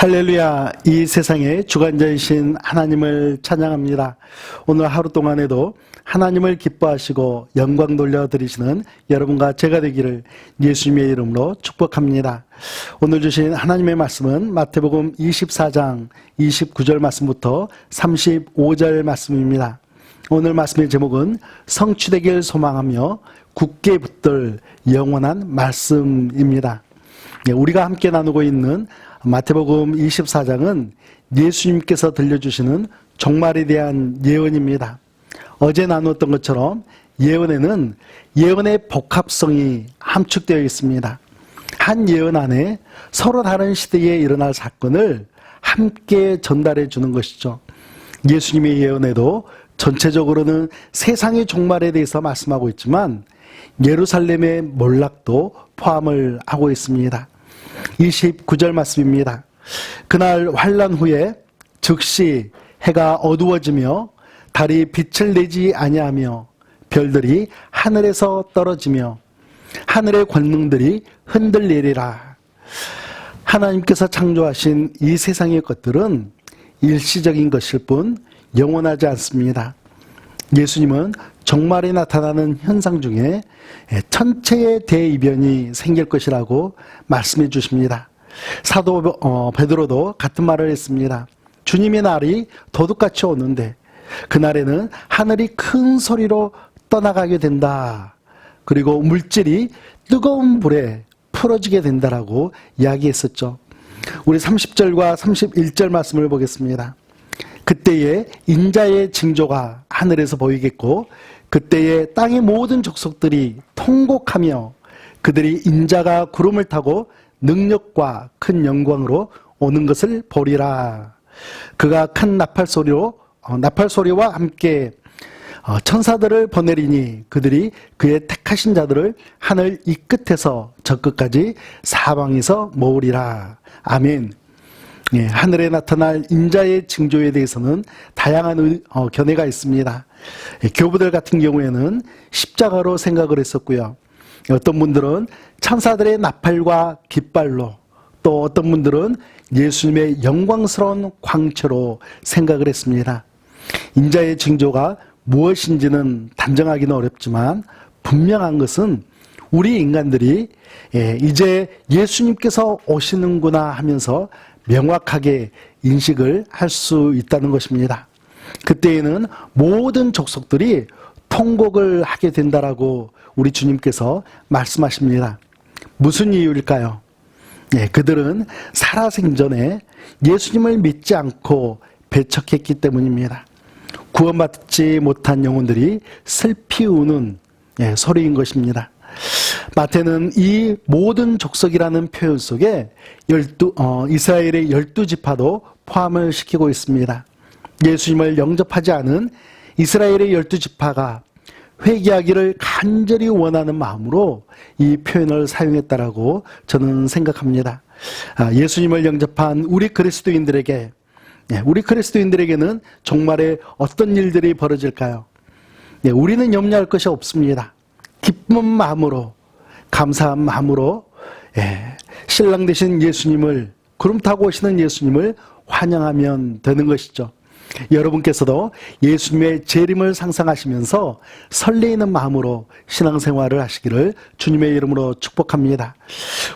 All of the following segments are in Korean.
할렐루야. 이 세상의 주관자이신 하나님을 찬양합니다. 오늘 하루 동안에도 하나님을 기뻐하시고 영광 돌려드리시는 여러분과 제가 되기를 예수님의 이름으로 축복합니다. 오늘 주신 하나님의 말씀은 마태복음 24장 29절 말씀부터 35절 말씀입니다. 오늘 말씀의 제목은 성취되길 소망하며 굳게 붙들 영원한 말씀입니다. 우리가 함께 나누고 있는 마태복음 24장은 예수님께서 들려주시는 종말에 대한 예언입니다. 어제 나누었던 것처럼 예언에는 예언의 복합성이 함축되어 있습니다. 한 예언 안에 서로 다른 시대에 일어날 사건을 함께 전달해 주는 것이죠. 예수님의 예언에도 전체적으로는 세상의 종말에 대해서 말씀하고 있지만 예루살렘의 몰락도 포함을 하고 있습니다. 29절 말씀입니다. 그날 환란 후에 즉시 해가 어두워지며 달이 빛을 내지 아니하며 별들이 하늘에서 떨어지며 하늘의 권능들이 흔들리리라. 하나님께서 창조하신 이 세상의 것들은 일시적인 것일 뿐 영원하지 않습니다. 예수님은 종말에 나타나는 현상 중에 천체의 대이변이 생길 것이라고 말씀해 주십니다. 사도 베드로도 같은 말을 했습니다. 주님의 날이 도둑같이 오는데 그날에는 하늘이 큰 소리로 떠나가게 된다. 그리고 물질이 뜨거운 불에 풀어지게 된다라고 이야기했었죠. 우리 30절과 31절 말씀을 보겠습니다. 그때에 인자의 징조가 하늘에서 보이겠고 그때에 땅의 모든 족속들이 통곡하며 그들이 인자가 구름을 타고 능력과 큰 영광으로 오는 것을 보리라. 그가 큰 나팔소리와 함께 천사들을 보내리니 그들이 그의 택하신 자들을 하늘 이 끝에서 저 끝까지 사방에서 모으리라. 아멘. 하늘에 나타날 인자의 징조에 대해서는 다양한 견해가 있습니다. 교부들 같은 경우에는 십자가로 생각을 했었고요. 어떤 분들은 천사들의 나팔과 깃발로, 또 어떤 분들은 예수님의 영광스러운 광채로 생각을 했습니다. 인자의 징조가 무엇인지는 단정하기는 어렵지만 분명한 것은 우리 인간들이 이제 예수님께서 오시는구나 하면서 명확하게 인식을 할 수 있다는 것입니다. 그때에는 모든 족속들이 통곡을 하게 된다라고 우리 주님께서 말씀하십니다. 무슨 이유일까요? 그들은 살아생전에 예수님을 믿지 않고 배척했기 때문입니다. 구원받지 못한 영혼들이 슬피 우는 소리인 것입니다. 마태는 이 모든 족속이라는 표현 속에 이스라엘의 12지파도 포함을 시키고 있습니다. 예수님을 영접하지 않은 이스라엘의 12지파가 회개하기를 간절히 원하는 마음으로 이 표현을 사용했다라고 저는 생각합니다. 예수님을 영접한 우리 그리스도인들에게는 종말에 어떤 일들이 벌어질까요? 우리는 염려할 것이 없습니다. 기쁜 마음으로, 감사한 마음으로 신랑 되신 예수님을, 구름 타고 오시는 예수님을 환영하면 되는 것이죠. 여러분께서도 예수님의 재림을 상상하시면서 설레이는 마음으로 신앙생활을 하시기를 주님의 이름으로 축복합니다.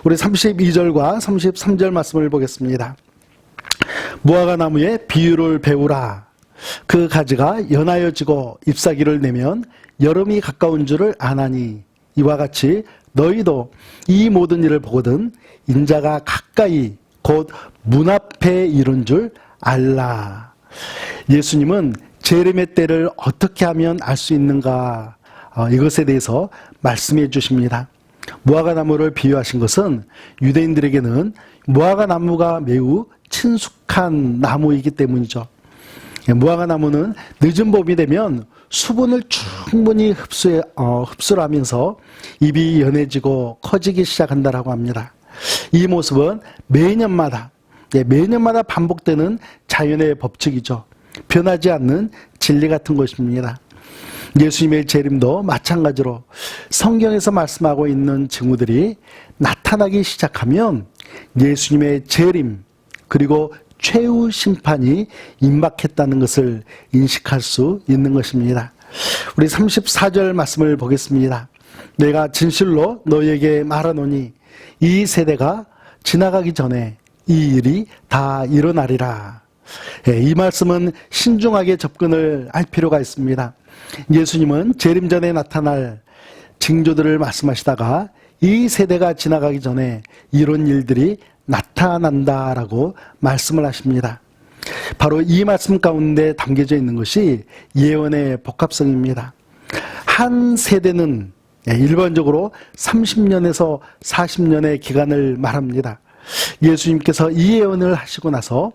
우리 32절과 33절 말씀을 보겠습니다. 무화과 나무에 비유를 배우라. 그 가지가 연하여지고 잎사귀를 내면 여름이 가까운 줄을 아나니 이와 같이 너희도 이 모든 일을 보거든 인자가 가까이 곧 문 앞에 이른 줄 알라. 예수님은 재림의 때를 어떻게 하면 알 수 있는가, 이것에 대해서 말씀해 주십니다. 무화과 나무를 비유하신 것은 유대인들에게는 무화과 나무가 매우 친숙한 나무이기 때문이죠. 무화과 나무는 늦은 봄이 되면 수분을 충분히 흡수를 하면서 잎이 연해지고 커지기 시작한다라고 합니다. 이 모습은 매년마다 반복되는 자연의 법칙이죠. 변하지 않는 진리 같은 것입니다. 예수님의 재림도 마찬가지로 성경에서 말씀하고 있는 징후들이 나타나기 시작하면 예수님의 재림, 그리고 최후 심판이 임박했다는 것을 인식할 수 있는 것입니다. 우리 34절 말씀을 보겠습니다. 내가 진실로 너에게 말하노니 이 세대가 지나가기 전에 이 일이 다 일어나리라. 이 말씀은 신중하게 접근을 할 필요가 있습니다. 예수님은 재림 전에 나타날 징조들을 말씀하시다가 이 세대가 지나가기 전에 이런 일들이 나타난다라고 말씀을 하십니다. 바로 이 말씀 가운데 담겨져 있는 것이 예언의 복합성입니다. 한 세대는 일반적으로 30년에서 40년의 기간을 말합니다. 예수님께서 이 예언을 하시고 나서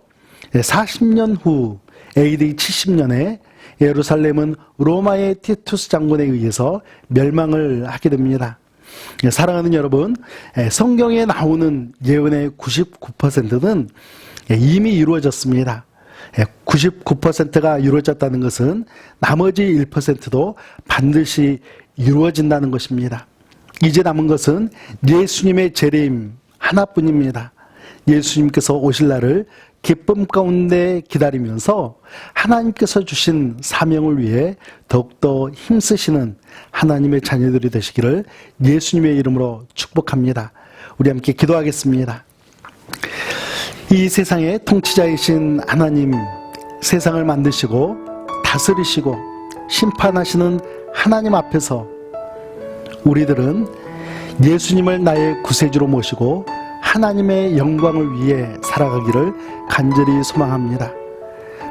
40년 후 AD 70년에 예루살렘은 로마의 티투스 장군에 의해서 멸망을 하게 됩니다. 사랑하는 여러분, 성경에 나오는 예언의 99%는 이미 이루어졌습니다. 99%가 이루어졌다는 것은 나머지 1%도 반드시 이루어진다는 것입니다. 이제 남은 것은 예수님의 재림 하나뿐입니다. 예수님께서 오실 날을 기쁨 가운데 기다리면서 하나님께서 주신 사명을 위해 더욱더 힘쓰시는 하나님의 자녀들이 되시기를 예수님의 이름으로 축복합니다. 우리 함께 기도하겠습니다. 이 세상의 통치자이신 하나님, 세상을 만드시고 다스리시고 심판하시는 하나님 앞에서 우리들은 예수님을 나의 구세주로 모시고 하나님의 영광을 위해 살아가기를 간절히 소망합니다.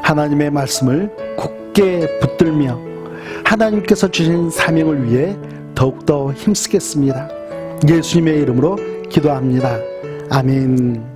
하나님의 말씀을 굳게 붙들며 하나님께서 주신 사명을 위해 더욱더 힘쓰겠습니다. 예수님의 이름으로 기도합니다. 아멘.